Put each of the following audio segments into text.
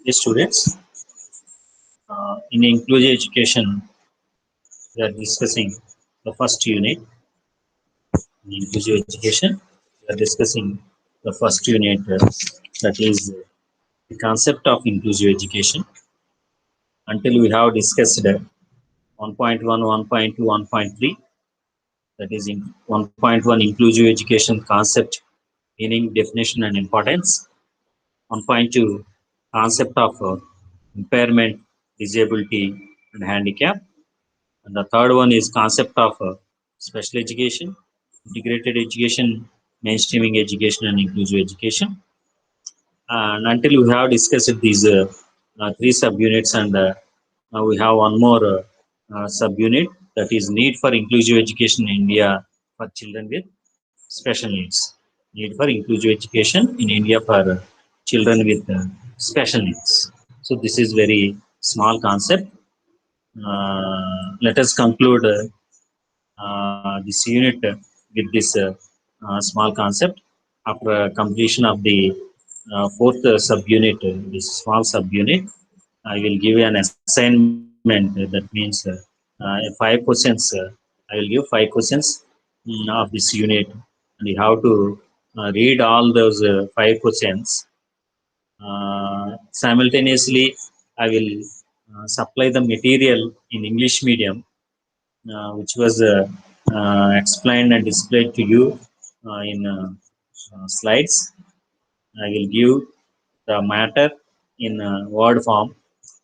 Yes, students. In inclusive education, we are discussing the first unit. In inclusive education, we are discussing the first unit, that is the concept of inclusive education. Until we have discussed 1.1, 1.2, 1.3, that is in 1.1 inclusive education concept, meaning, definition, and importance. 1.2 concept of impairment, disability, and handicap. And the third one is concept of special education, integrated education, mainstreaming education, and inclusive education. And until we have discussed these three subunits, and now we have one more subunit, that is need for inclusive education in India for children with special needs. Need for inclusive education in India for children with special needs. So this is very small concept. Let us conclude this unit with this small concept. After completion of the fourth subunit, this small subunit, I will give an assignment. That means five questions. I will give 5 questions of this unit, and you have to read all those 5 questions. Simultaneously, I will supply the material in English medium, which was explained and displayed to you in slides. I will give the matter in word form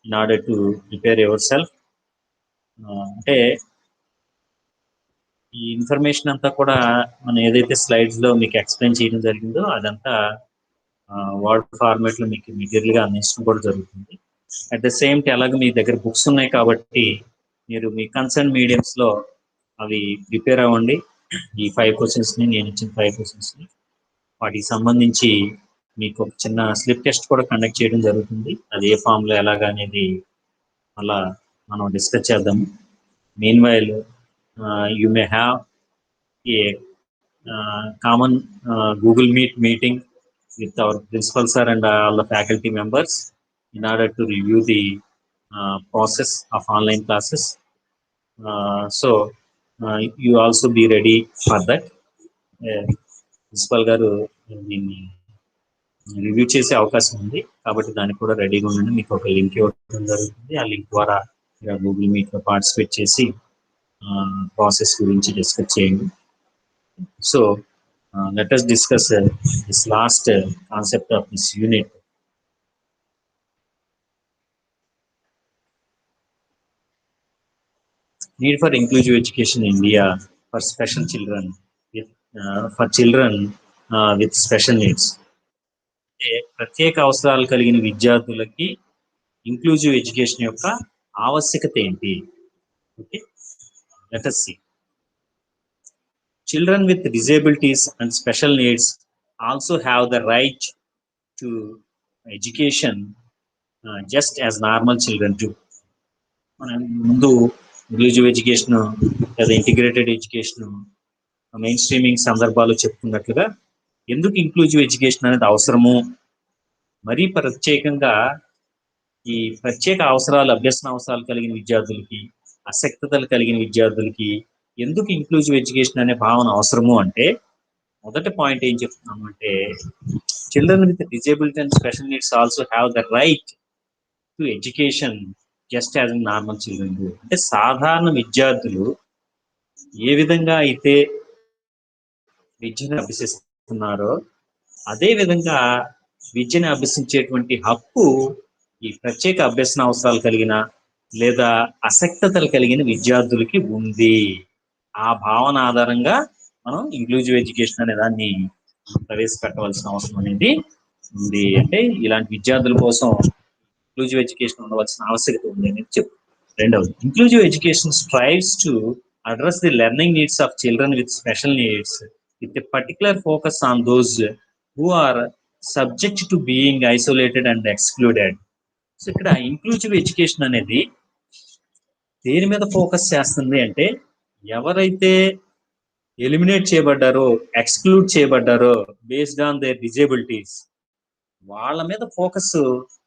in order to prepare yourself. అంటే ఈ information అంతా కూడా మనం ఏదైతే slides లో మీకు explain చేయడం జరిగిందో అదంతా వర్డ్ ఫార్మాట్ లో మీకు మెటీరియల్ గా అందించడం కూడా జరుగుతుంది. అట్ ద సేమ్ టైం అలాగే మీ దగ్గర బుక్స్ ఉన్నాయి కాబట్టి మీరు మీ కన్సర్న్ మీడియంస్ లో అవి ప్రిపేర్ అవ్వండి. ఈ 5 questions ని, నేను ఇచ్చిన 5 questions ని, వాటికి సంబంధించి మీకు ఒక చిన్న స్లిప్ టెస్ట్ కూడా కండక్ట్ చేయడం జరుగుతుంది. అది ఏ ఫామ్ లో ఎలాగా అనేది అలా మనం డిస్కస్ చేద్దాము. Mean while you may have a common Google Meet meeting with our principal sir and all the faculty members in order to review the process of online classes. So you also be ready for that. Principal గారు దీన్ని review చేసే అవకాశం ఉంది కాబట్టి దానికి కూడా రెడీగా ఉండండి. మీకు ఒక లింక్ ఇవ్వడం జరుగుతుంది. ఆ లింక్ ద్వారా గూగుల్ మీట్ లో పార్టిసిపేట్ చేసి ప్రాసెస్ గురించి డిస్కస్ చేయండి. So let us discuss this last concept of this unit. Need for inclusive education in India for special children with for children with special needs. ప్రత్యేక అవసరాలు కలిగిన విద్యార్థులకి inclusive education యొక్క ఆవశ్యకత ఏంటి? Okay, let us see. Children with disabilities and special needs also have the right to education just as normal children do. మనం ముందు inclusive education లేదా ఇంటిగ్రేటెడ్ ఎడ్యుకేషన్ మెయిన్ స్ట్రీమింగ్ సందర్భాలు చెప్పుకున్నట్లుగా ఎందుకు ఇంక్లూజివ్ ఎడ్యుకేషన్ అనేది అవసరము, మరీ ప్రత్యేకంగా ఈ ప్రత్యేక అవసరాలు, అభ్యసన అవసరాలు కలిగిన విద్యార్థులకి, ఆసక్తతలు కలిగిన విద్యార్థులకి ఎందుకు ఇంక్లూజివ్ ఎడ్యుకేషన్ అనే భావన అవసరము అంటే, మొదటి పాయింట్ ఏం చెప్తున్నాము అంటే, children with disability and special needs also have the right to education just as normal children. అంటే సాధారణ విద్యార్థులు ఏ విధంగా అయితే విద్యను అభ్యసిస్తున్నారో అదే విధంగా విద్యను అభ్యసించేటువంటి హక్కు ఈ ప్రత్యేక అభ్యసన అవసరాలు కలిగిన లేదా ఆసక్తతలు కలిగిన విద్యార్థులకి ఉంది. ఆ భావన ఆధారంగా మనం ఇంక్లూజివ్ ఎడ్యుకేషన్ అనే దాన్ని ప్రవేశపెట్టవలసిన అవసరం అనేది ఉంది. అంటే ఇలాంటి విద్యార్థుల కోసం ఇంక్లూజివ్ ఎడ్యుకేషన్ ఉండవలసిన ఆవశ్యకత ఉంది అనేది చెప్పు. రెండవది, inclusive education strives to address the learning needs of children with special needs with a particular focus on those who are subject to being isolated and excluded. So ఇక్కడ ఇంక్లూజివ్ ఎడ్యుకేషన్ అనేది దేని మీద ఫోకస్ చేస్తుంది అంటే, ఎవరైతే eliminate చేయబడ్డారో, exclude చేయబడ్డారో based on their disabilities, వాళ్ళ మీద ఫోకస్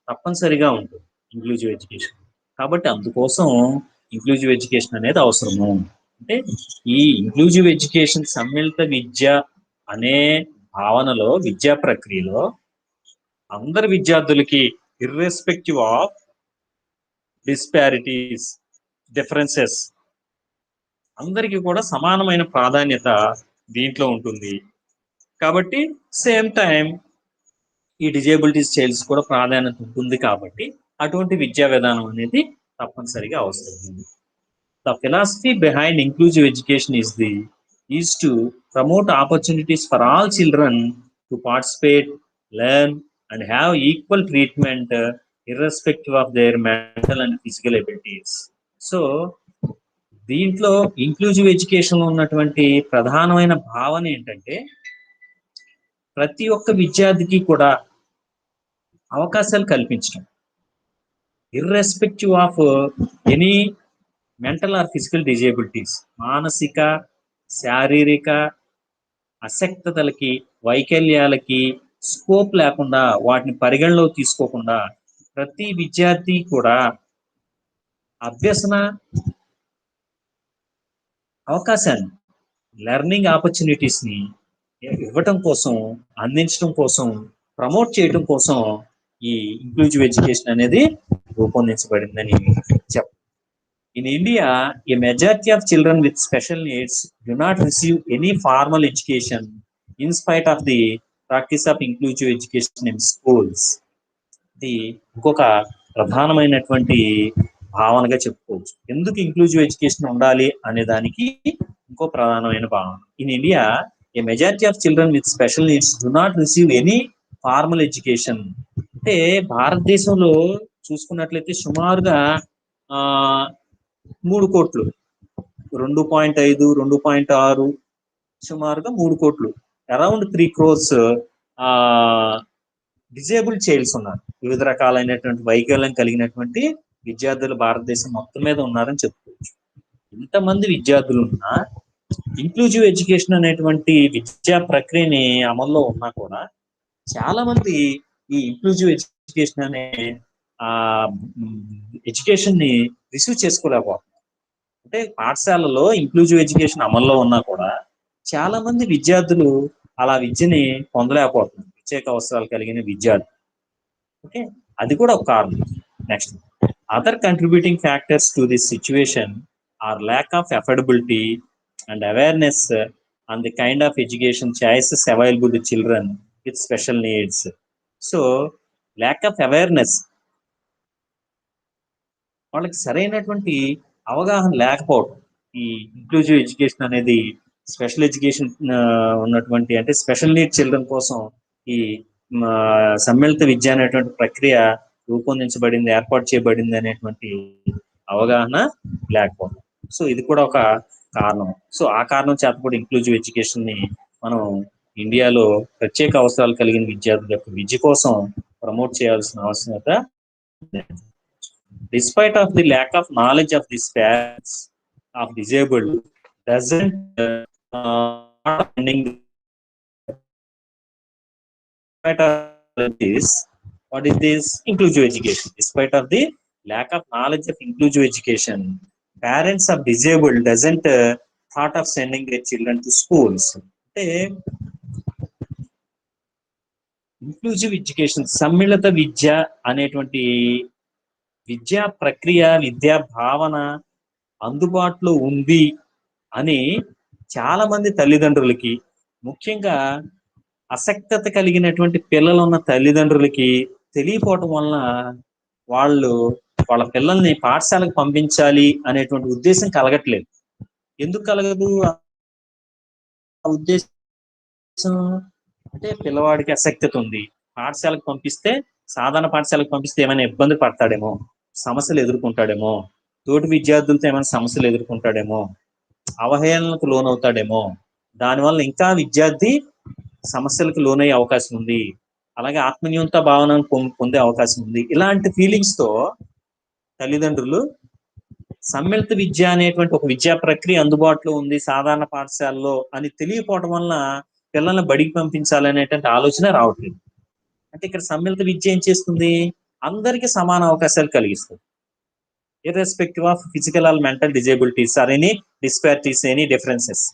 తప్పనిసరిగా ఉంటుంది ఇంక్లూజివ్ ఎడ్యుకేషన్. కాబట్టి అందుకోసం ఇంక్లూజివ్ ఎడ్యుకేషన్ అనేది అవసరము. అంటే ఈ ఇంక్లూజివ్ ఎడ్యుకేషన్ సమ్మిళిత విద్య అనే భావనలో, విద్యా ప్రక్రియలో అందరి విద్యార్థులకి ఇర్రెస్పెక్టివ్ ఆఫ్ డిస్పారిటీస్, డిఫరెన్సెస్, అందరికీ కూడా సమానమైన ప్రాధాన్యత దీంట్లో ఉంటుంది. కాబట్టి సేమ్ టైం ఈ డిజేబిలిటీస్ చైల్డ్స్ కూడా ప్రాధాన్యత ఉంటుంది. కాబట్టి అటువంటి విద్యా విధానం అనేది తప్పనిసరిగా అవసరం. The philosophy behind inclusive education is to promote opportunities for all children to participate, learn, and have equal treatment irrespective of their mental and physical abilities. So దీంట్లో ఇంక్లూజివ్ ఎడ్యుకేషన్ లో ఉన్నటువంటి ప్రధానమైన భావన ఏంటంటే ప్రతి ఒక్క విద్యార్థికి కూడా అవకాశాలు కల్పించడం, irrespective of any mental are physical disabilities, మానసిక, శారీరక అశక్తతలకి, వైకల్యాలకి స్కోప్ లేకుండా, వాటిని పరిగణలో తీసుకోకుండా ప్రతి విద్యార్థి కూడా అభ్యసన అవకాశాన్ని, లెర్నింగ్ ఆపర్చునిటీస్ ని ఇవ్వటం కోసం, అందించడం కోసం, ప్రమోట్ చేయడం కోసం ఈ ఇంక్లూజివ్ ఎడ్యుకేషన్ అనేది రూపొందించబడిందని చెప్పాలి. In India, a majority of children with special needs do not receive any formal education in spite of the practice of inclusive education in schools. ఇది ఇంకొక ప్రధానమైనటువంటి భావనగా చెప్పుకోవచ్చు. ఎందుకు ఇంక్లూజివ్ ఎడ్యుకేషన్ ఉండాలి అనే దానికి ఇంకో ప్రధానమైన భావన. In India, A majority of children with special needs do not receive any formal education. అంటే భారతదేశంలో చూసుకున్నట్లయితే సుమారుగా 3 కోట్లు, 2.5, 2.6, సుమారుగా 3 కోట్లు, అరౌండ్ 3 crores డిజేబుల్డ్ చైల్డ్స్ ఉన్నారు. వివిధ రకాలైనటువంటి వైకల్యం కలిగినటువంటి విద్యార్థులు భారతదేశం మొత్తం మీద ఉన్నారని చెప్పుకోవచ్చు. ఇంతమంది విద్యార్థులు ఉన్నా ఇంక్లూజివ్ ఎడ్యుకేషన్ అనేటువంటి విద్యా ప్రక్రియని అమల్లో ఉన్నా కూడా చాలా మంది ఈ ఇంక్లూజివ్ ఎడ్యుకేషన్ అనే ఎడ్యుకేషన్ ని రిసీవ్ చేసుకోలేకపోతున్నారు. అంటే పాఠశాలలో ఇంక్లూజివ్ ఎడ్యుకేషన్ అమల్లో ఉన్నా కూడా చాలా మంది విద్యార్థులు అలా విద్యని పొందలేకపోతున్నారు, ప్రత్యేక అవసరాలు కలిగిన విద్యార్థులు. ఓకే, అది కూడా ఒక కారణం. Next, other contributing factors to this situation or lack of affordability and awareness on the kind of education choices available to children with special needs. So lack of awareness, వాళ్ళకి సరైనటువంటి అవగాహన లేకపోవడం. ఈ ఇంక్లూజివ్ ఎడ్యుకేషన్ అనేది special education ఉన్నటువంటి, అంటే special need children కోసం ఈ సమ్మిళిత విద్య అనేటువంటి ప్రక్రియ రూపొందించబడింది, ఏర్పాటు చేయబడింది అనేటువంటి అవగాహన లేకపోవడం. సో ఇది కూడా ఒక కారణం. సో ఆ కారణం చేత కూడా ఇంక్లూజివ్ ఎడ్యుకేషన్ ని మనం ఇండియాలో ప్రత్యేక అవసరాలు కలిగిన విద్యార్థుల యొక్క విద్య కోసం ప్రమోట్ చేయాల్సిన అవసరత. Despite of the lack of knowledge of these facts of disabled doesn't this, what is this inclusive education? Despite of the lack of knowledge of inclusive education, parents of disabled doesn't thought of sending their children to schools. Inclusive education, సమ్మిళిత విద్య అనేటువంటి విద్యా ప్రక్రియ, విద్యా భావన అందుబాటులో ఉంది అని చాలా మంది తల్లిదండ్రులకి, ముఖ్యంగా అసక్తత కలిగినటువంటి పిల్లలు ఉన్న తల్లిదండ్రులకి తెలియపోవటం వలన వాళ్ళ పిల్లల్ని పాఠశాలకు పంపించాలి అనేటువంటి ఉద్దేశం కలగట్లేదు. ఎందుకు కలగదు ఆ ఉద్దేశం అంటే పిల్లవాడికి అసక్తత ఉంది, పాఠశాలకు పంపిస్తే, సాధారణ పాఠశాలకు పంపిస్తే ఏమైనా ఇబ్బంది పడతాడేమో, సమస్యలు ఎదుర్కొంటాడేమో, తోటి విద్యార్థులతో ఏమైనా సమస్యలు ఎదుర్కొంటాడేమో, అవహేళనకు లోనవుతాడేమో, దానివల్ల ఇంకా విద్యార్థి సమస్యలకు లోనయ్యే అవకాశం ఉంది, అలాగే ఆత్మన్యూనత భావన పొందే అవకాశం ఉంది. ఇలాంటి ఫీలింగ్స్ తో తల్లిదండ్రులు సమ్మిళిత విద్య అనేటువంటి ఒక విద్యా ప్రక్రియ అందుబాటులో ఉంది సాధారణ పాఠశాలలో అని తెలియకపోవడం వలన పిల్లల్ని బడికి పంపించాలనేటువంటి ఆలోచన రావట్లేదు. అంటే ఇక్కడ సమ్మిళిత విద్య ఏం చేస్తుంది, అందరికీ సమాన అవకాశాలు కలిగిస్తుంది, irrespective of physical are mental disabilities or any disparities, any differences.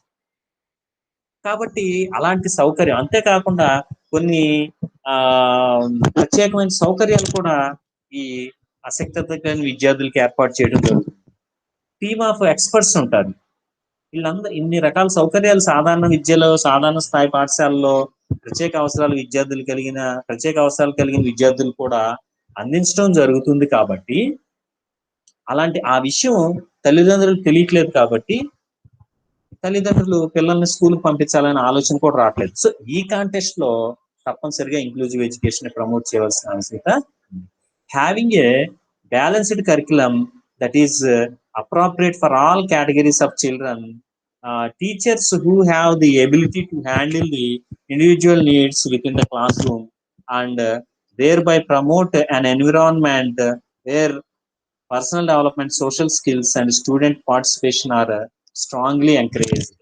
కాబట్టి అలాంటి సౌకర్యం, అంతేకాకుండా కొన్ని ఆ ప్రత్యేకమైన సౌకర్యాలు కూడా ఈ ఆసక్తిత కలిగిన విద్యార్థులకి ఏర్పాటు చేయడం జరుగుతుంది. టీమ్ ఆఫ్ ఎక్స్పర్ట్స్ ఉంటారు. వీళ్ళందరూ ఇన్ని రకాల సౌకర్యాలు సాధారణ విద్యలో, సాధారణ స్థాయి పాఠశాలలో ప్రత్యేక అవసరాలు కలిగిన విద్యార్థులు కూడా అందించడం జరుగుతుంది. కాబట్టి అలాంటి ఆ విషయం తల్లిదండ్రులకు తెలియట్లేదు, కాబట్టి తల్లిదండ్రులు పిల్లల్ని స్కూల్కి పంపించాలనే ఆలోచన కూడా రావట్లేదు. సో ఈ కాంటెక్స్ట్ లో తప్పనిసరిగా ఇంక్లూజివ్ ఎడ్యుకేషన్ ప్రమోట్ చేయవలసిన అవసరత. Having a balanced curriculum that is appropriate for all categories of children, teachers who have the ability to handle the individual needs within the classroom and thereby promote an environment where personal development, social skills and student participation are strongly encouraged.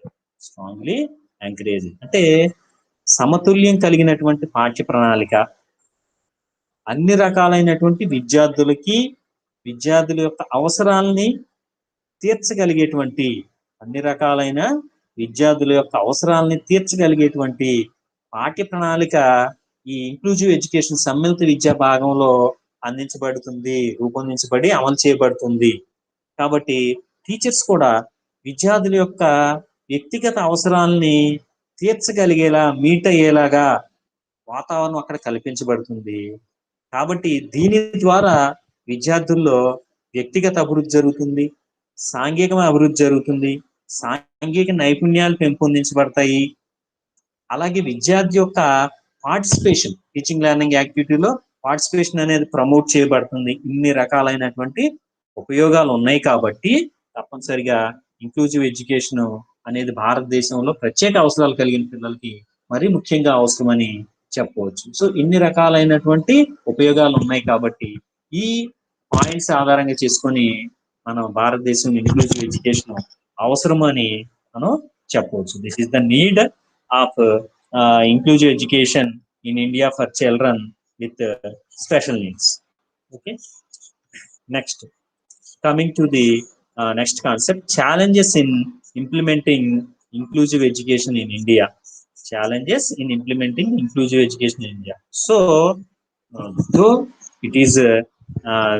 అంటే సమతుల్యం కలిగినటువంటి పాఠ్య ప్రణాళిక, అన్ని రకాలైనటువంటి విద్యార్థుల యొక్క అవసరాలని తీర్చగలిగేటువంటి పాఠ్య ప్రణాళిక ఈ ఇంక్లూజివ్ ఎడ్యుకేషన్ సమ్మిళిత విద్యా భాగంలో రూపొందించబడి అమలు చేయబడుతుంది. కాబట్టి టీచర్స్ కూడా విద్యార్థుల యొక్క వ్యక్తిగత అవసరాలని తీర్చగలిగేలా, మీట్ అయ్యేలాగా వాతావరణం అక్కడ కల్పించబడుతుంది. కాబట్టి దీని ద్వారా విద్యార్థుల్లో వ్యక్తిగత అభివృద్ధి జరుగుతుంది, సాంఘికమైన అభివృద్ధి జరుగుతుంది, సాంఘిక నైపుణ్యాలు పెంపొందించబడతాయి. అలాగే విద్యార్థి యొక్క పార్టిసిపేషన్, టీచింగ్ లెర్నింగ్ యాక్టివిటీలో పార్టిసిపేషన్ అనేది ప్రమోట్ చేయబడుతుంది. ఇన్ని రకాలైనటువంటి ఉపయోగాలు ఉన్నాయి. కాబట్టి తప్పనిసరిగా ఇంక్లూజివ్ ఎడ్యుకేషన్ అనేది భారతదేశంలో ప్రత్యేక అవసరాలు కలిగిన పిల్లలకి మరీ ముఖ్యంగా అవసరమని చెప్పవచ్చు. సో ఇన్ని రకాలైనటువంటి ఉపయోగాలు ఉన్నాయి. కాబట్టి ఈ పాయింట్స్ ఆధారంగా చేసుకొని మనం భారతదేశం ఇంక్లూజివ్ ఎడ్యుకేషన్ అవసరమని మనం చెప్పవచ్చు. This is the need of inclusive education in India for children with special needs. Okay. Next, coming to the next concept, challenges in implementing inclusive education in India. So, though it is a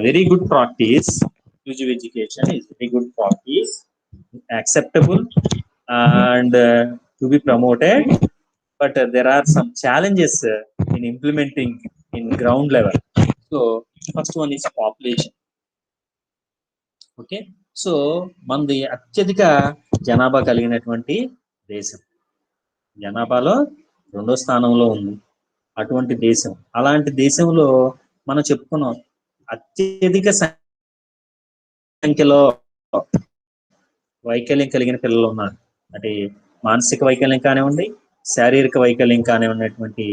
very good practice, inclusive education is very good practice, acceptable and to be promoted, but there are some challenges in implementing in ground level. So first one is population. Okay, so మనది అత్యధిక జనాభా కలిగినటువంటి దేశం, జనాభాలో 2వ స్థానంలో ఉంది అటువంటి దేశం. అలాంటి దేశంలో మనం చెప్పుకున్నాం అత్యధిక సంఖ్యలో వైకల్యం కలిగిన పిల్లలు ఉన్నారు. అంటే మానసిక వైకల్యం కానివ్వండి, శారీరక వైకల్యం కానివ్వనటువంటి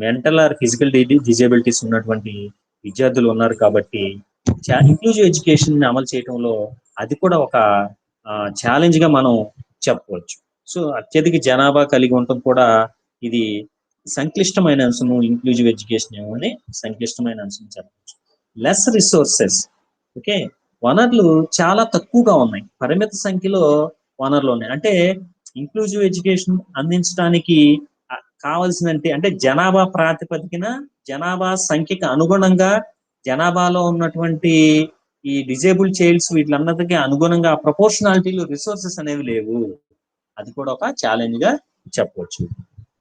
మెంటల్ ఆర్ ఫిజికల్ డిజేబిలిటీస్ ఉన్నటువంటి విద్యార్థులు ఉన్నారు. కాబట్టి ఇంక్లూజివ్ ఎడ్యుకేషన్ అమలు చేయడంలో అది కూడా ఒక ఛాలెంజ్ గా మనం చెప్పవచ్చు. సో అత్యధిక జనాభా కలిగి ఉండటం కూడా ఇది సంక్లిష్టమైన అంశము. ఇంక్లూజివ్ ఎడ్యుకేషన్ ఏమని సంక్లిష్టమైన అంశం చెప్పవచ్చు. Less resources. ఓకే, వనరులు చాలా తక్కువగా ఉన్నాయి, పరిమిత సంఖ్యలో వనరులు ఉన్నాయి. అంటే ఇంక్లూజివ్ ఎడ్యుకేషన్ అందించడానికి కావాల్సినంటే అంటే జనాభా ప్రాతిపదికన, జనాభా సంఖ్యకు అనుగుణంగా, జనాభాలో ఉన్నటువంటి ఈ డిజేబుల్ చైల్డ్స్ వీటిలందరికీ అనుగుణంగా ప్రపోర్షనాలిటీలో రిసోర్సెస్ అనేవి లేవు. అది కూడా ఒక ఛాలెంజ్ గా చెప్పవచ్చు.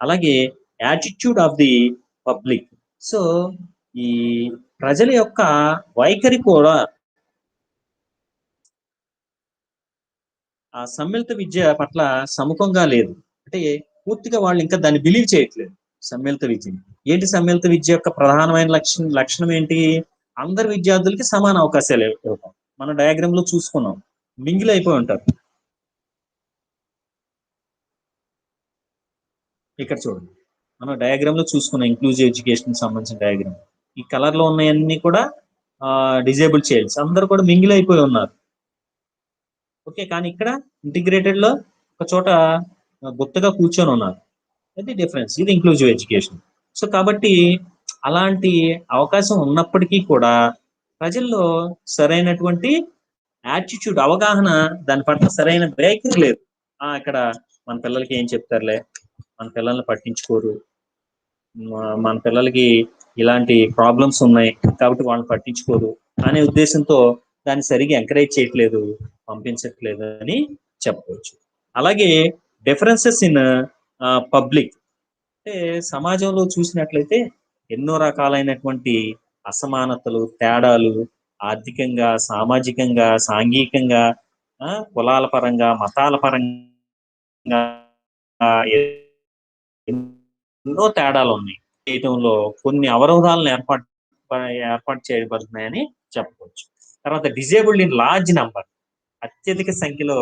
అలాగే attitude of the public. So ఈ ప్రజల యొక్క వైఖరి కూడా ఆ సమ్మిళిత విద్య పట్ల సముఖంగా లేదు. అంటే పూర్తిగా వాళ్ళు ఇంకా దాన్ని బిలీవ్ చేయట్లేదు సమ్మిళిత విద్యని. ఏంటి సమ్మిళిత విద్య యొక్క ప్రధానమైన లక్షణం ఏంటి? అందరు విద్యార్థులకి సమాన అవకాశాలు ఇవ్వటం. మన డయాగ్రామ్ లో చూసుకున్నాం, మింగిల్ అయిపోయి ఉంటారు. ఇక్కడ చూడండి, మనం డయాగ్రామ్ లో చూసుకున్నాం ఇంక్లూజివ్ ఎడ్యుకేషన్ సంబంధించిన డయాగ్రామ్. ఈ కలర్ లో ఉన్నాయన్నీ కూడా డిజేబుల్ చైల్డ్స్, అందరూ కూడా మింగిల్ అయిపోయి ఉన్నారు. ఓకే, కానీ ఇక్కడ ఇంటిగ్రేటెడ్ లో ఒక చోట గుత్తగా కూర్చొని ఉన్నారు. అది డిఫరెన్స్. ఇది ఇంక్లూజివ్ ఎడ్యుకేషన్. సో కాబట్టి అలాంటి అవకాశం ఉన్నప్పటికీ కూడా ప్రజల్లో సరైనటువంటి యాటిట్యూడ్, అవగాహన, దాని పట్ల సరైన వైఖరి లేదు. ఇక్కడ మన పిల్లలకి ఏం చెప్తారులే, మన పిల్లల్ని పట్టించుకోరు, మన పిల్లలకి ఇలాంటి ప్రాబ్లమ్స్ ఉన్నాయి కాబట్టి వాళ్ళని పట్టించుకోరు అనే ఉద్దేశంతో దాన్ని సరిగా ఎంకరేజ్ చేయట్లేదు, పంపించట్లేదు అని చెప్పవచ్చు. అలాగే డిఫరెన్సెస్ ఇన్ పబ్లిక్, అంటే సమాజంలో చూసినట్లయితే ఎన్నో రకాలైనటువంటి అసమానతలు, తేడాలు, ఆర్థికంగా, సామాజికంగా, సాంఘికంగా, కులాల పరంగా, మతాల పరంగా ఎన్నో తేడాలు ఉన్నాయి. చేయటంలో కొన్ని అవరోధాలను ఏర్పాటు చేయబడుతున్నాయని చెప్పవచ్చు. తర్వాత డిజేబుల్డ్ ఇన్ లార్జ్ నంబర్, అత్యధిక సంఖ్యలో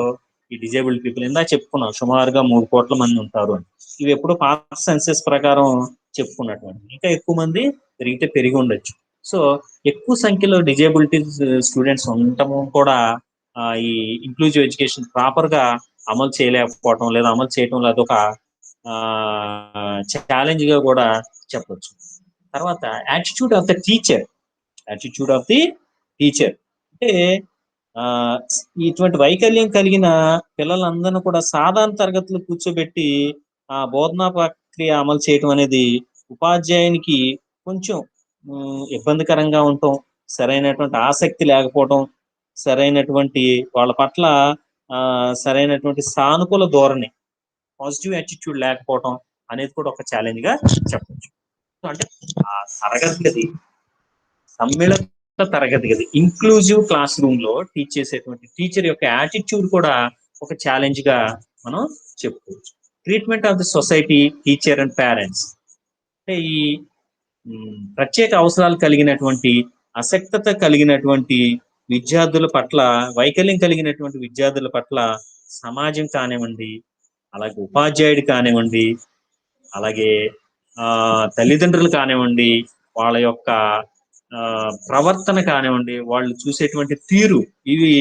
ఈ డిజేబుల్డ్ పీపుల్, ఇందాక చెప్పుకున్నాం సుమారుగా 3 కోట్ల మంది ఉంటారు అని. ఇవి ఎప్పుడు పాత సెన్సెస్ ప్రకారం చెప్పుకున్నటువంటి, ఇంకా ఎక్కువ మంది పెరిగి ఉండొచ్చు. సో ఎక్కువ సంఖ్యలో డిజేబిలిటీ స్టూడెంట్స్ ఉండటము కూడా ఈ ఇంక్లూజివ్ ఎడ్యుకేషన్ ప్రాపర్ గా అమలు చేయలేకపోవటం, లేదా అమలు చేయటం అదొక ఛాలెంజ్ గా కూడా చెప్పొచ్చు. తర్వాత attitude of the teacher, attitude of the teacher అంటే ఇటువంటి వైకల్యం కలిగిన పిల్లలందరినీ కూడా సాధారణ తరగతులు కూర్చోబెట్టి బోధనా ప్రక్రియ అమలు చేయటం అనేది ఉపాధ్యాయునికి కొంచెం ఇబ్బందికరంగా ఉండటం, సరైనటువంటి ఆసక్తి లేకపోవటం, సరైనటువంటి వాళ్ళ పట్ల సరైనటువంటి సానుకూల ధోరణి, పాజిటివ్ యాటిట్యూడ్ లేకపోవటం అనేది కూడా ఒక ఛాలెంజ్ గా చెప్పచ్చు. అంటే ఆ తరగతి గది, సమ్మిళిత తరగతి గది, ఇంక్లూజివ్ క్లాస్ రూమ్ లో టీచ్ చేసేటువంటి టీచర్ యొక్క యాటిట్యూడ్ కూడా ఒక ఛాలెంజ్ గా మనం చెప్పుకోవచ్చు. Treatment of the society, teacher and parents, అంటే ఈ ప్రత్యేక అవసరాలు కలిగినటువంటి, అసక్తత కలిగినటువంటి విద్యార్థుల పట్ల, వైకల్యం కలిగినటువంటి విద్యార్థుల పట్ల సమాజం కానివ్వండి, అలాగే ఉపాధ్యాయుడు కానివ్వండి, అలాగే తల్లిదండ్రులు కానివ్వండి, వాళ్ళ యొక్క ప్రవర్తన కానివ్వండి, వాళ్ళు చూసేటువంటి తీరు, ఇవి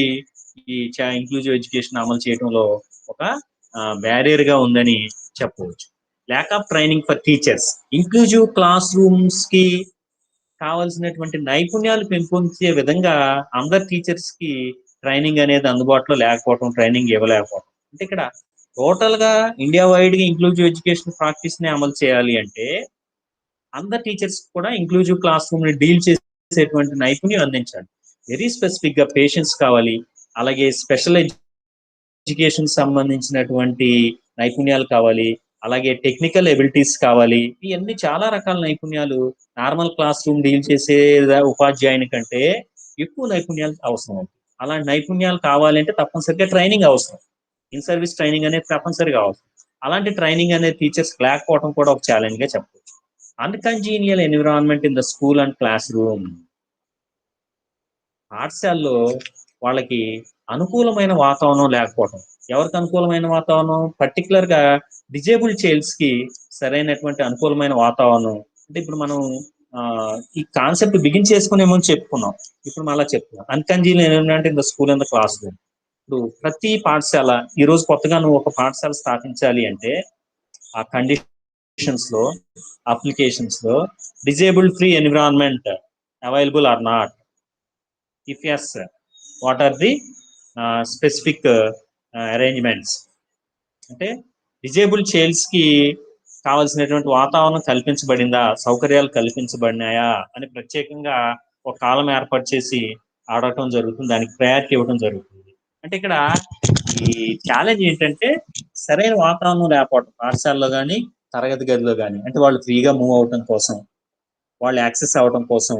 ఈ ఇంక్లూజివ్ ఎడ్యుకేషన్ అమలు చేయడంలో ఒక బ్యారియర్ గా ఉందని చెప్పవచ్చు. Lack of training for teachers, inclusive class rooms కి కావాల్సినటువంటి నైపుణ్యాలు పెంపొందించే విధంగా అందరు టీచర్స్ కి ట్రైనింగ్ అనేది అందుబాటులో లేకపోవడం, ట్రైనింగ్ ఇవ్వలేకపోవడం. అంటే ఇక్కడ టోటల్ గా ఇండియా వైడ్ గా ఇంక్లూజివ్ ఎడ్యుకేషన్ ప్రాక్టీస్ ని అమలు చేయాలి అంటే అందరు టీచర్స్ కూడా ఇంక్లూజివ్ క్లాస్ రూమ్ ని డీల్ చేసేటువంటి నైపుణ్యం అందించాలి. వెరీ స్పెసిఫిక్ గా పేషెన్స్ కావాలి, అలాగే స్పెషల్ ఎడ్యుకేషన్ సంబంధించినటువంటి నైపుణ్యాలు కావాలి, అలాగే టెక్నికల్ ఎబిలిటీస్ కావాలి. ఇవన్నీ చాలా రకాల నైపుణ్యాలు నార్మల్ క్లాస్ రూమ్ డీల్ చేసే ఉపాధ్యాయుని కంటే ఎక్కువ నైపుణ్యాలు అవసరం. అలాంటి నైపుణ్యాలు కావాలంటే తప్పనిసరిగా ట్రైనింగ్ అవసరం, ఇన్ సర్వీస్ ట్రైనింగ్ అనేది తప్పనిసరిగా అవసరం. అలాంటి ట్రైనింగ్ అనేది టీచర్స్ లేకపోవడం కూడా ఒక ఛాలెంజ్ గా చెప్పవచ్చు. Uncongenial environment in the school and classroom, పాఠశాలలో వాళ్ళకి అనుకూలమైన వాతావరణం లేకపోవడం. ఎవరికి అనుకూలమైన వాతావరణం? పర్టికులర్ గా డిజేబుల్ చైల్డ్స్ కి సరైనటువంటి అనుకూలమైన వాతావరణం. అంటే ఇప్పుడు మనం ఈ కాన్సెప్ట్ బిగిన్ చేసుకునేమో చెప్పుకున్నాం, ఇప్పుడు మళ్ళీ చెప్తున్నాం. Uncongenial environment in the school and the classroom. ఇప్పుడు ప్రతి పాఠశాల, ఈ రోజు కొత్తగా నువ్వు ఒక పాఠశాల స్థాపించాలి అంటే ఆ కండిషన్స్ లో, అప్లికేషన్స్ లో disable free environment available or not? If yes, what are the specific arrangements? అంటే డిజేబుల్ చైల్డ్స్ కి కావాల్సినటువంటి వాతావరణం కల్పించబడిందా, సౌకర్యాలు కల్పించబడినాయా అని ప్రత్యేకంగా ఒక కాలం ఏర్పాటు చేసి ఆడటం జరుగుతుంది, దానికి ప్రయారిటీ ఇవ్వడం జరుగుతుంది. అంటే ఇక్కడ ఈ ఛాలెంజ్ ఏంటంటే సరైన వాతావరణం లేకపోవడం పాఠశాలలో కానీ తరగతి గదిలో కానీ. అంటే వాళ్ళు ఫ్రీగా మూవ్ అవడం కోసం, వాళ్ళు యాక్సెస్ అవ్వడం కోసం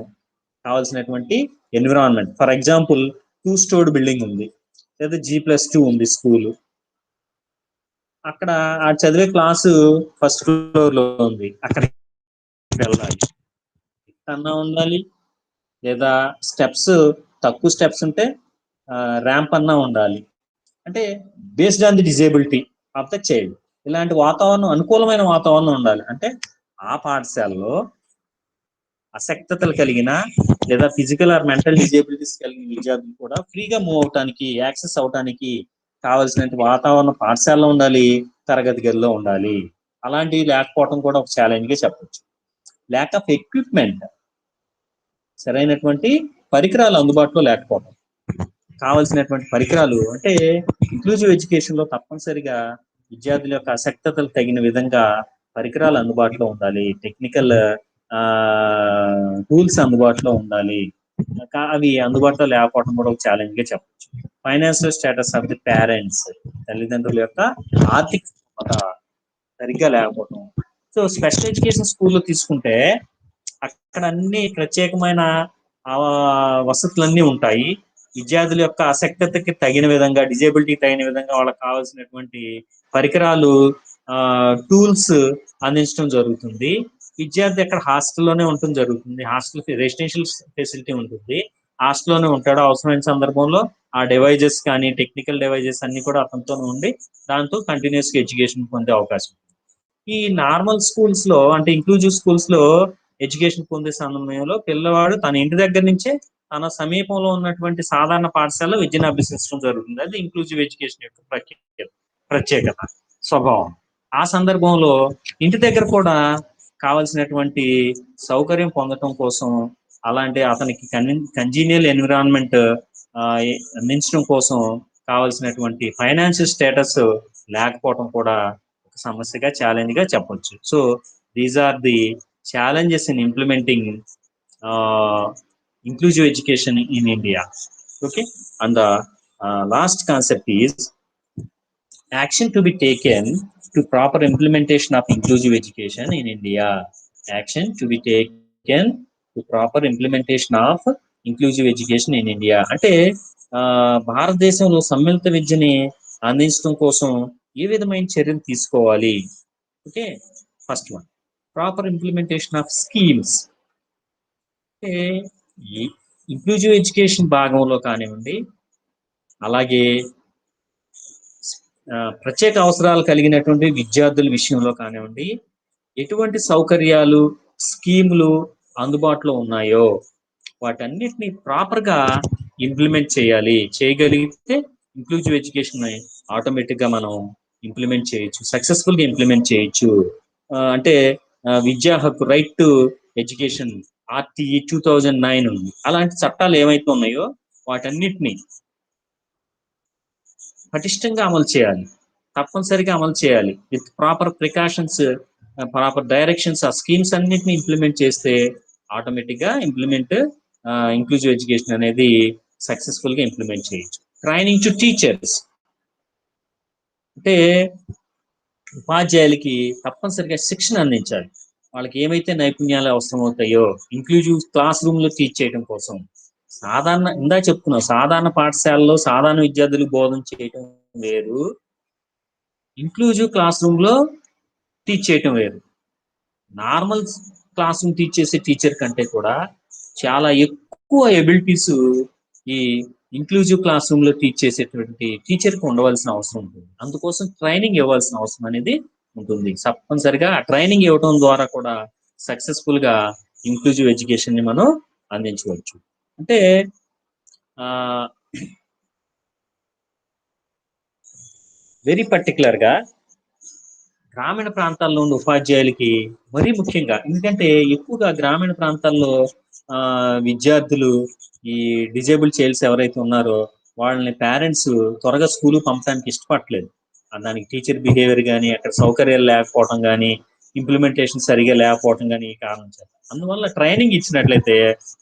కావాల్సినటువంటి environment. For example 2 stored building ఉంది, లేదా G+2 ఉంది స్కూల్, అక్కడ ఆ చదివే క్లాసు ఫస్ట్ ఫ్లోర్ లో ఉంది, అక్కడికి వెళ్ళాలి, అన్నా ఉండాలి, లేదా స్టెప్స్ తక్కువ స్టెప్స్ ఉంటే ర్యాంప్ అన్నా ఉండాలి. అంటే based on the disability of the child ఇలాంటి వాతావరణం, అనుకూలమైన వాతావరణం ఉండాలి. అంటే ఆ పాఠశాలలో అసక్తతలు కలిగిన లేదా ఫిజికల్ ఆర్ మెంటల్ డిజేబిలిటీస్ కలిగిన విద్యార్థులు కూడా ఫ్రీగా మూవ్ అవటానికి, యాక్సెస్ అవటానికి కావాల్సిన వాతావరణం పాఠశాలలో ఉండాలి, తరగతి గదిలో ఉండాలి. అలాంటివి లేకపోవడం కూడా ఒక ఛాలెంజ్ గా చెప్పచ్చు. ల్యాక్ ఆఫ్ ఎక్విప్మెంట్, సరైనటువంటి పరికరాలు అందుబాటులో లేకపోవడం. కావాల్సినటువంటి పరికరాలు అంటే ఇంక్లూజివ్ ఎడ్యుకేషన్ లో తప్పనిసరిగా విద్యార్థుల యొక్క ఆసక్తతలకు తగిన విధంగా పరికరాలు అందుబాటులో ఉండాలి, టెక్నికల్ టూల్స్ అందుబాటులో ఉండాలి. అవి అందుబాటులో లేకపోవడం కూడా ఒక ఛాలెంజ్ గా చెప్పచ్చు. Financial status of the parents, తల్లిదండ్రుల యొక్క ఆర్థిక సరిగ్గా లేకపోవడం. సో స్పెషల్ ఎడ్యుకేషన్ స్కూల్లో తీసుకుంటే అక్కడ అన్ని ప్రత్యేకమైన వసతులన్నీ ఉంటాయి. విద్యార్థుల యొక్క ఆసక్తతకి తగిన విధంగా, డిజేబిలిటీకి తగిన విధంగా వాళ్ళకి కావాల్సినటువంటి పరికరాలు, టూల్స్ అందించడం జరుగుతుంది. విద్యార్థి అక్కడ హాస్టల్లోనే ఉండటం జరుగుతుంది. హాస్టల్ రెసిడెన్షియల్ ఫెసిలిటీ ఉంటుంది, హాస్టల్లోనే ఉంటాడు. అవసరమైన సందర్భంలో ఆ డివైజెస్ కానీ టెక్నికల్ డివైజెస్ అన్ని కూడా అతనితోనే ఉండి దాంతో కంటిన్యూస్ ఎడ్యుకేషన్ పొందే అవకాశం. ఈ నార్మల్ స్కూల్స్ లో అంటే ఇంక్లూజివ్ స్కూల్స్ లో ఎడ్యుకేషన్ పొందే సమయంలో పిల్లవాడు తన ఇంటి దగ్గర నుంచే తన సమీపంలో ఉన్నటువంటి సాధారణ పాఠశాలలో విద్యను అభ్యసించడం జరుగుతుంది. అది ఇంక్లూజివ్ ఎడ్యుకేషన్ యొక్క ప్రత్యేకత, స్వభావం. ఆ సందర్భంలో ఇంటి దగ్గర కూడా కావలసినటువంటి సౌకర్యం పొందటం కోసం, అలాంటి అతనికి కంజీనియల్ ఎన్విరాన్మెంట్ అందించడం కోసం కావలసినటువంటి ఫైనాన్షియల్ స్టేటస్ లేకపోవడం కూడా ఒక సమస్యగా, ఛాలెంజ్ గా చెప్పొచ్చు. So these are the challenges in implementing inclusive education in India. Okay, and the last concept is action to be taken to proper implementation of inclusive education in India. Action to be taken to proper implementation of inclusive education in India. అంటే భారతదేశంలో సమ్మిళిత విద్యని అందించడం కోసం ఏ విధమైన చర్యలు తీసుకోవాలి? Okay, first one, proper implementation of schemes. అంటే ఈ ఇంక్లూజివ్ ఎడ్యుకేషన్ భాగంలో కానివ్వండి, అలాగే ప్రత్యేక అవసరాలు కలిగినటువంటి విద్యార్థుల విషయంలో కానివ్వండి, ఎటువంటి సౌకర్యాలు, స్కీములు అందుబాటులో ఉన్నాయో వాటన్నిటిని ప్రాపర్గా ఇంప్లిమెంట్ చేయాలి. చేయగలిగితే ఇంక్లూజివ్ ఎడ్యుకేషన్ ఆటోమేటిక్గా మనం ఇంప్లిమెంట్ చేయొచ్చు, సక్సెస్ఫుల్గా ఇంప్లిమెంట్ చేయొచ్చు. అంటే విద్యా హక్కు, రైట్ టు ఎడ్యుకేషన్, RTE 2009 ఉంది. అలాంటి చట్టాలు ఏవైతే ఉన్నాయో వాటన్నిటిని పటిష్టంగా అమలు చేయాలి, తప్పనిసరిగా అమలు చేయాలి. With proper precautions, proper directions, ఆ స్కీమ్స్ అన్నిటిని ఇంప్లిమెంట్ చేస్తే ఆటోమేటిక్గా ఇంక్లూజివ్ ఎడ్యుకేషన్ అనేది సక్సెస్ఫుల్గా ఇంప్లిమెంట్ చేయొచ్చు. ట్రైనింగ్ టు టీచర్స్, అంటే ఉపాధ్యాయులకి తప్పనిసరిగా శిక్షణ అందించాలి. వాళ్ళకి ఏమైతే నైపుణ్యాలు అవసరం అవుతాయో ఇంక్లూజివ్ క్లాస్ రూమ్ లో టీచ్ చేయడం కోసం, సాధారణ ఇందా చెప్పుకున్నాం, సాధారణ పాఠశాలలో సాధారణ విద్యార్థులకు బోధన చేయడం వేరు, ఇంక్లూజివ్ క్లాస్ రూమ్ లో టీచ్ చేయడం వేరు. నార్మల్ క్లాస్ రూమ్ టీచ్ చేసే టీచర్ కంటే కూడా చాలా ఎక్కువ ఎబిలిటీస్ ఈ ఇంక్లూజివ్ క్లాస్ రూమ్ లో టీచ్ చేసేటువంటి టీచర్కి ఉండవలసిన అవసరం ఉంటుంది. అందుకోసం ట్రైనింగ్ ఇవ్వాల్సిన అవసరం అనేది ఉంటుంది. తప్పనిసరిగా ఆ ట్రైనింగ్ ఇవ్వడం ద్వారా కూడా సక్సెస్ఫుల్ గా ఇంక్లూజివ్ ఎడ్యుకేషన్ ని మనం అందించవచ్చు. అంటే వెరీ పర్టికులర్ గా గ్రామీణ ప్రాంతాల్లో ఉన్న ఉపాధ్యాయులకి మరీ ముఖ్యంగా, ఎందుకంటే ఎక్కువగా గ్రామీణ ప్రాంతాల్లో విద్యార్థులు, ఈ డిజేబుల్ చైల్డ్స్ ఎవరైతే ఉన్నారో వాళ్ళని పేరెంట్స్ త్వరగా స్కూల్ పంపడానికి ఇష్టపడట్లేదు. దానికి టీచర్ బిహేవియర్ కానీ, అక్కడ సౌకర్యాలు లేకపోవడం కానీ, ఇంప్లిమెంటేషన్ సరిగా లేకపోవడం కానీ ఈ కారణం చేత. అందువల్ల ట్రైనింగ్ ఇచ్చినట్లయితే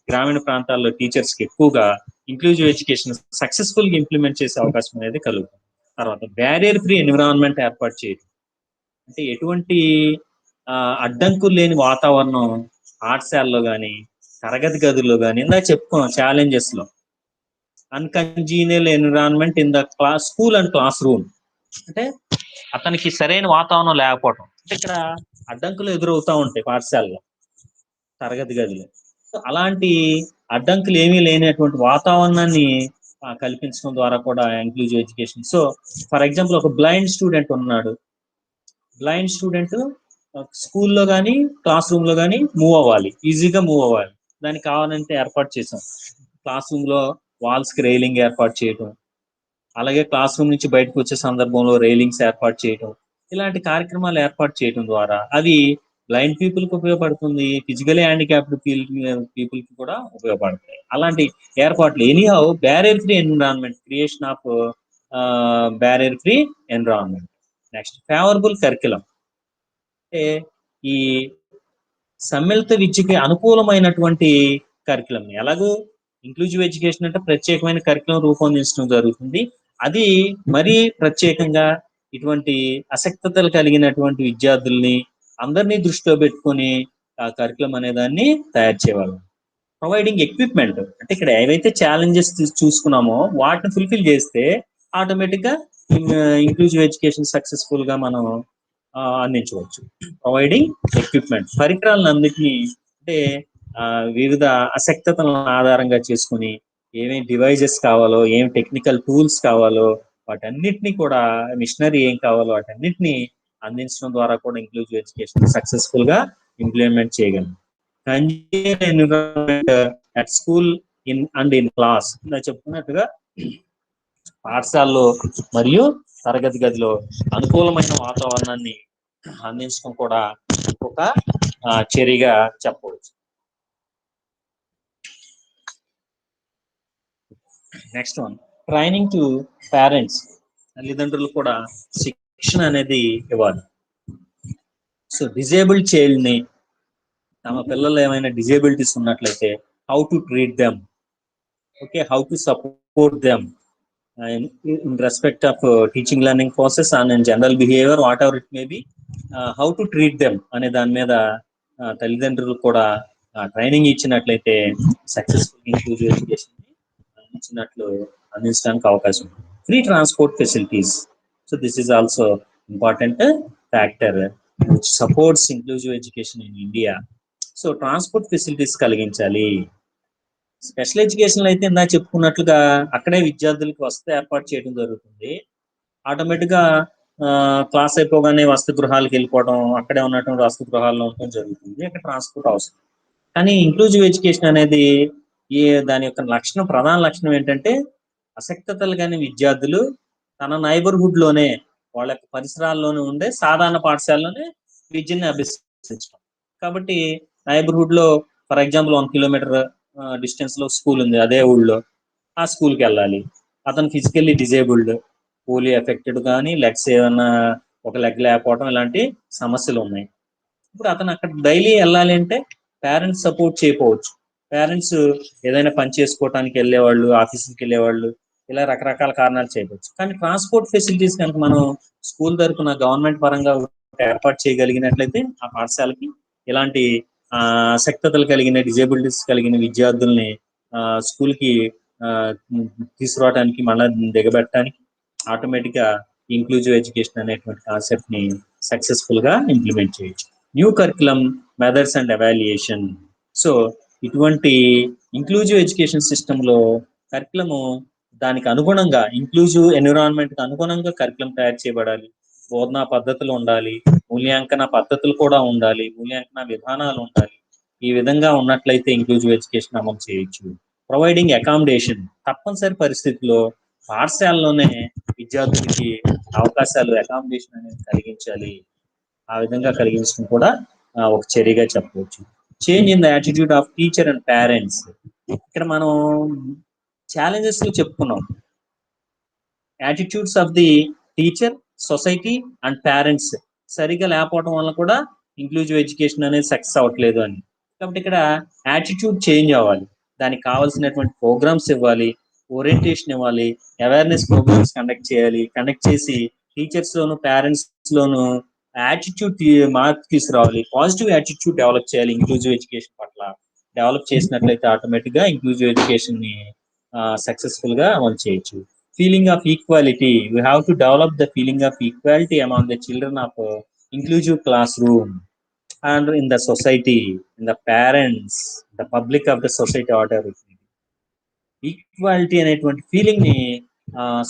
గ్రామీణ ప్రాంతాల్లో టీచర్స్కి ఎక్కువగా ఇంక్లూజివ్ ఎడ్యుకేషన్ సక్సెస్ఫుల్గా ఇంప్లిమెంట్ చేసే అవకాశం అనేది కలుగుతుంది. తర్వాత బ్యారియర్ ఫ్రీ ఎన్విరాన్మెంట్ ఏర్పాటు చేయడం, అంటే ఎటువంటి అడ్డంకులు లేని వాతావరణం పాఠశాలలో కానీ తరగతి గదుల్లో కానీ, ఇందా చెప్పుకున్నాం ఛాలెంజెస్ లో, uncongenial environment in the school and classroom. అంటే అతనికి సరైన వాతావరణం లేకపోవడం, అంటే ఇక్కడ అడ్డంకులు ఎదురవుతూ ఉంటాయి పాఠశాలలో, తరగతి గదిలో. సో అలాంటి అడ్డంకులు ఏమీ లేనటువంటి వాతావరణాన్ని కల్పించడం ద్వారా కూడా inclusive education. So for example ఒక బ్లైండ్ స్టూడెంట్ ఉన్నాడు, బ్లైండ్ స్టూడెంట్ స్కూల్లో కానీ క్లాస్ రూమ్ లో కానీ మూవ్ అవ్వాలి, ఈజీగా మూవ్ అవ్వాలి. దానికి కావాలంటే ఏర్పాటు చేసాం, క్లాస్ రూమ్ లో వాల్స్ కి రైలింగ్ ఏర్పాటు చేయడం, అలాగే క్లాస్ రూమ్ నుంచి బయటకు వచ్చే సందర్భంలో రైలింగ్స్ ఏర్పాటు చేయడం, ఇలాంటి కార్యక్రమాలు ఏర్పాటు చేయడం ద్వారా అవి బ్లైండ్ పీపుల్కి ఉపయోగపడుతుంది, ఫిజికలీ హ్యాండిక్యాప్డ్ పీపుల్కి కూడా ఉపయోగపడతాయి. అలాంటి ఏర్పాట్లు anyhow barrier free environment, creation of barrier free environment. Next favourable curriculum, అంటే ఈ సమ్మిళిత విద్యకి అనుకూలమైనటువంటి కరికులం. ఎలాగో ఇంక్లూజివ్ ఎడ్యుకేషన్ అంటే ప్రత్యేకమైన కరికులం రూపొందించడం జరుగుతుంది. అది మరీ ప్రత్యేకంగా ఇటువంటి అసక్తతలు కలిగినటువంటి విద్యార్థుల్ని అందరినీ దృష్టిలో పెట్టుకొని ఆ కరికులం అనే దాన్ని తయారు చేయవాలి. ప్రొవైడింగ్ ఎక్విప్మెంట్, అంటే ఇక్కడ ఏవైతే ఛాలెంజెస్ చూసుకున్నామో వాటిని ఫుల్ఫిల్ చేస్తే ఆటోమేటిక్ గా ఇంక్లూజివ్ ఎడ్యుకేషన్ సక్సెస్ఫుల్ గా మనం అందించవచ్చు. ప్రొవైడింగ్ ఎక్విప్మెంట్, పరికరాలను అన్నిటినీ, అంటే వివిధ అసక్తతలను ఆధారంగా చేసుకుని ఏమేమి డివైజెస్ కావాలో, ఏం టెక్నికల్ టూల్స్ కావాలో వాటన్నిటినీ కూడా, మిషనరీ ఏం కావాలో వాటన్నిటినీ అందించడం ద్వారా కూడా ఇంక్లూజివ్ ఎడ్యుకేషన్ సక్సెస్ఫుల్ గా ఇంప్లిమెంట్ చేయగలం. Environment at school and in class, ఇలా చెప్పుకున్నట్టుగా పాఠశాలలో మరియు తరగతి గదిలో అనుకూలమైన వాతావరణాన్ని అందించడం కూడా ఒక చర్యగా చెప్పవచ్చు. Next one, training to parents, తల్లిదండ్రులు కూడా శిక్షణ అనేది ఇవ్వాలి. సో డిజేబుల్డ్ చైల్డ్ ని, తమ పిల్లలు ఏమైనా డిజేబిలిటీస్ ఉన్నట్లయితే how to treat them, okay, how to support them in respect of teaching learning process and in general behavior whatever it may be, how to treat them అనే దాని మీద తల్లిదండ్రులు కూడా ట్రైనింగ్ ఇచ్చినట్లయితే సక్సెస్ఫుల్ ఇంక్లూజివ్ ఎడ్యుకేషన్ ఇచ్చినట్లు అందించడానికి అవకాశం ఉంది. Free transport facilities, so this is also important factor which supports inclusive education in India. So transport facilities కలిగించాలి. స్పెషల్ ఎడ్యుకేషన్ అయితే ఇందా చెప్పుకున్నట్లుగా అక్కడే విద్యార్థులకు వసతి ఏర్పాటు చేయడం జరుగుతుంది. ఆటోమేటిక్ గా క్లాస్ అయిపోగానే వసతి గృహాలకు వెళ్ళిపోవడం, అక్కడే ఉన్నటువంటి వసతి గృహాల్లో ఉండటం జరుగుతుంది. అక్కడ ట్రాన్స్పోర్ట్ అవసరం. కానీ ఇంక్లూజివ్ ఎడ్యుకేషన్ అనేది దాని యొక్క లక్షణం, ప్రధాన లక్షణం ఏంటంటే అసక్తతలు కానీ విద్యార్థులు తన నైబర్హుడ్ లోనే, వాళ్ళ యొక్క పరిసరాల్లోనే ఉండే సాధారణ పాఠశాలలోనే విద్యను అభ్యసించడం. కాబట్టి నైబర్హుడ్ లో ఫర్ ఎగ్జాంపుల్ 1 కిలోమీటర్ డిస్టెన్స్ లో స్కూల్ ఉంది, అదే ఊళ్ళో ఆ స్కూల్కి వెళ్ళాలి. అతను ఫిజికల్లీ డిజేబుల్డ్, పోలియో ఎఫెక్టెడ్ కానీ, లెగ్స్ ఏదన్నా ఒక లెగ్ లేకపోవడం ఇలాంటి సమస్యలు ఉన్నాయి. ఇప్పుడు అతను అక్కడ డైలీ వెళ్ళాలి అంటే పేరెంట్స్ సపోర్ట్ చేయకపోవచ్చు. పేరెంట్స్ ఏదైనా పని చేసుకోవడానికి వెళ్ళేవాళ్ళు, ఆఫీస్కి వెళ్ళేవాళ్ళు, ఇలా రకరకాల కారణాలు చేయవచ్చు. కానీ ట్రాన్స్పోర్ట్ ఫెసిలిటీస్ కనుక మనం స్కూల్ తరఫున గవర్నమెంట్ పరంగా ఏర్పాటు చేయగలిగినట్లయితే ఆ పాఠశాలకి ఇలాంటి ఆసక్తతలు కలిగిన, డిజేబిలిటీస్ కలిగిన విద్యార్థుల్ని స్కూల్కి తీసుకురావడానికి, మళ్ళీ దిగబెట్టడానికి ఆటోమేటిక్ గా ఇంక్లూజివ్ ఎడ్యుకేషన్ అనేటువంటి కాన్సెప్ట్ ని సక్సెస్ఫుల్ గా ఇంప్లిమెంట్ చేయొచ్చు. New curriculum methods and evaluation, so ఇటువంటి ఇంక్లూజివ్ ఎడ్యుకేషన్ సిస్టమ్ లో కరికులము దానికి అనుగుణంగా, ఇంక్లూజివ్ ఎన్విరాన్మెంట్ కి అనుగుణంగా కరికులం తయారు చేయబడాలి. బోధనా పద్ధతులు ఉండాలి, మూల్యాంకన పద్ధతులు కూడా ఉండాలి, మూల్యాంకన విధానాలు ఉండాలి. ఈ విధంగా ఉన్నట్లయితే ఇంక్లూజివ్ ఎడ్యుకేషన్ అమలు చేయొచ్చు. ప్రొవైడింగ్ అకామిడేషన్, తప్పనిసరి పరిస్థితుల్లో పాఠశాలలోనే విద్యార్థులకి అవకాశాలు, అకామిడేషన్ అనేది కలిగించాలి. ఆ విధంగా కలిగించడం కూడా ఒక చర్యగా చెప్పవచ్చు. Change in the attitude of teacher and parents, ఇక్కడ మనం ఛాలెంజెస్ చెప్పుకున్నాం. Attitudes of the teacher, society and parents సరిగ్గా లేకపోవడం వల్ల కూడా ఇంక్లూజివ్ ఎడ్యుకేషన్ అనేది సక్సెస్ అవ్వట్లేదు అని. కాబట్టి ఇక్కడ యాటిట్యూడ్ చేంజ్ అవ్వాలి, దానికి కావాల్సినటువంటి ప్రోగ్రామ్స్ ఇవ్వాలి, ఓరియంటేషన్ ఇవ్వాలి, అవేర్నెస్ ప్రోగ్రామ్స్ కండక్ట్ చేయాలి. కండక్ట్ చేసి టీచర్స్ లోను, పేరెంట్స్ లోను యాటిట్యూడ్ మార్పు తీసుకురావాలి, పాజిటివ్ యాటిట్యూడ్ డెవలప్ చేయాలి. ఇంక్లూజివ్ ఎడ్యుకేషన్ పట్ల డెవలప్ చేసినట్లయితే ఆటోమేటిక్ గా ఇంక్లూజివ్ ఎడ్యుకేషన్ ని సక్సెస్ఫుల్ గా అమలు చేయొచ్చు. Feeling of equality, we have to develop the feeling of equality among the children of inclusive classroom and in the society, in the parents, the public of the society order. Equality అనేటువంటి feeling ని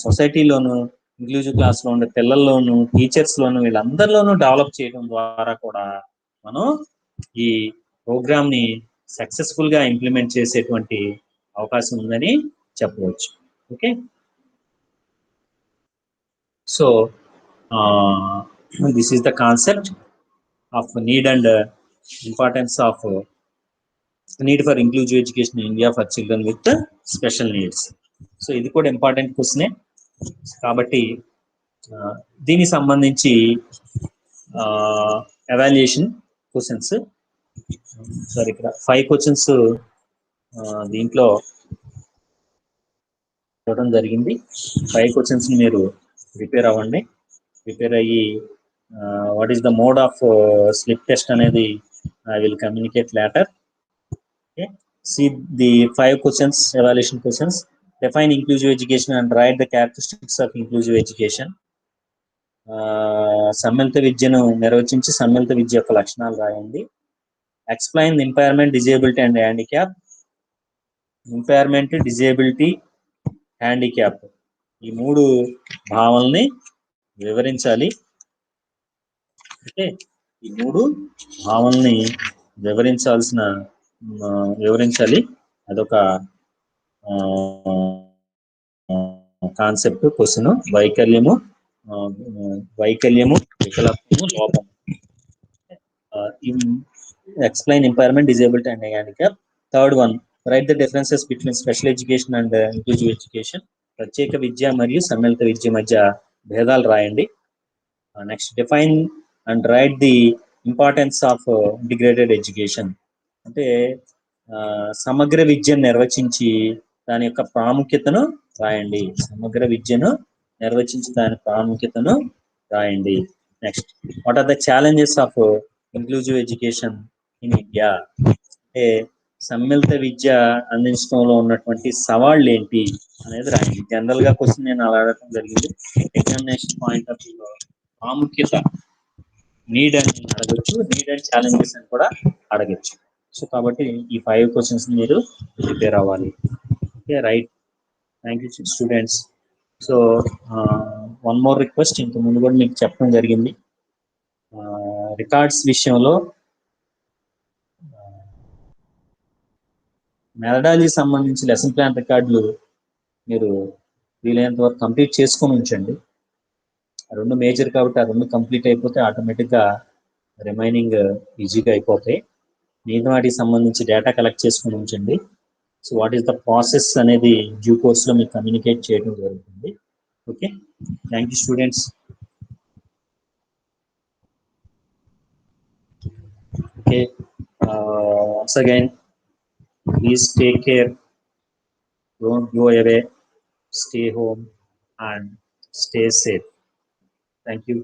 సొసైటీలోను, inclusive class లో ఉండే పిల్లల్లోను, teachers లోను, వీళ్ళందరిలోనూ develop చేయడం ద్వారా కూడా మనం ఈ programme ని సక్సెస్ఫుల్ గా ఇంప్లిమెంట్ చేసేటువంటి అవకాశం ఉందని చెప్పవచ్చు. Okay, so this is the concept of need and importance of need for inclusive education in India for children with special needs. So ఇది కూడా ఇంపార్టెంట్ క్వశ్చనే కాబట్టి దీనికి సంబంధించి ఎవాల్యుయేషన్ క్వశ్చన్స్ సార్ ఇక్కడ 5 క్వశ్చన్స్ దీంట్లో ఇవ్వడం జరిగింది. 5 క్వశ్చన్స్ మీరు ప్రిపేర్ అవ్వండి. ప్రిపేర్ అయ్యి what is the mode of slip test అనేది I will communicate later. Okay. See the 5 questions, evaluation questions. Define inclusive education and write the characteristics of inclusive education. సమ్మిళిత విద్యను నిర్వచించి సమ్మిళిత విద్య యొక్క లక్షణాలు రాయండి. Explain impairment, disability and handicap. Impairment, disability, handicap ఈ 3 భావనల్ని వివరించాలి. Okay, ఈ 3 భావనల్ని వివరించాలి. అదొక కాన్సెప్ట్ క్వశ్చన్. వైకల్యము, వికలాంగము, లోపం. Explain impairment, disability and handicap. Third one, right the differences between special education and inclusive education. ప్రత్యేక విద్య మరియు సమ్మిళిత విద్య మధ్య భేదాలు రాయండి. Next, define and right the importance of integrated education. అంటే సమగ్ర విద్యను నిర్వచించి దాని యొక్క ప్రాముఖ్యతను రాయండి. సమగ్ర విద్యను నిర్వచించి దాని ప్రాముఖ్యతను రాయండి. Next, what are the challenges of inclusive education in India. అంటే సమ్మిళిత విద్య అందించడంలో ఉన్నటువంటి సవాళ్ళు ఏంటి అనేది రాయండి. జనరల్ గా క్వశ్చన్ నేను అలా అడగడం జరిగింది. ఎగ్జామినేషన్ పాయింట్ ఆఫ్ వ్యూలో ప్రాముఖ్యత, నీడ్ అని అడగచ్చు, నీడ్ అండ్ ఛాలెంజెస్ అని కూడా అడగచ్చు. సో కాబట్టి ఈ 5 క్వశ్చన్స్ మీరు ప్రిపేర్ అవ్వాలి. Okay, right. Thank you students. So one more request, ఇంత ముందు కూడా మీకు చెప్పడం జరిగింది. రికార్డ్స్ విషయంలో మెథడాలజీ సంబంధించి లెసన్ ప్లాన్ రికార్డులు మీరు వీలైనంత వరకు కంప్లీట్ చేసుకొని ఉంచండి. 2 మేజర్ కాబట్టి ఆ 2 కంప్లీట్ అయిపోతే ఆటోమేటిక్గా రిమైనింగ్ ఈజీగా అయిపోతాయి. మిగతా వాటికి సంబంధించి డేటా కలెక్ట్ చేసుకుని ఉంచండి. So what is the process అనేది డ్యూ కోర్స్లో మీకు కమ్యూనికేట్ చేయడం జరుగుతుంది. Okay, thank you students. Okay, once again, please take care, don't go away, stay home and stay safe. Thank you.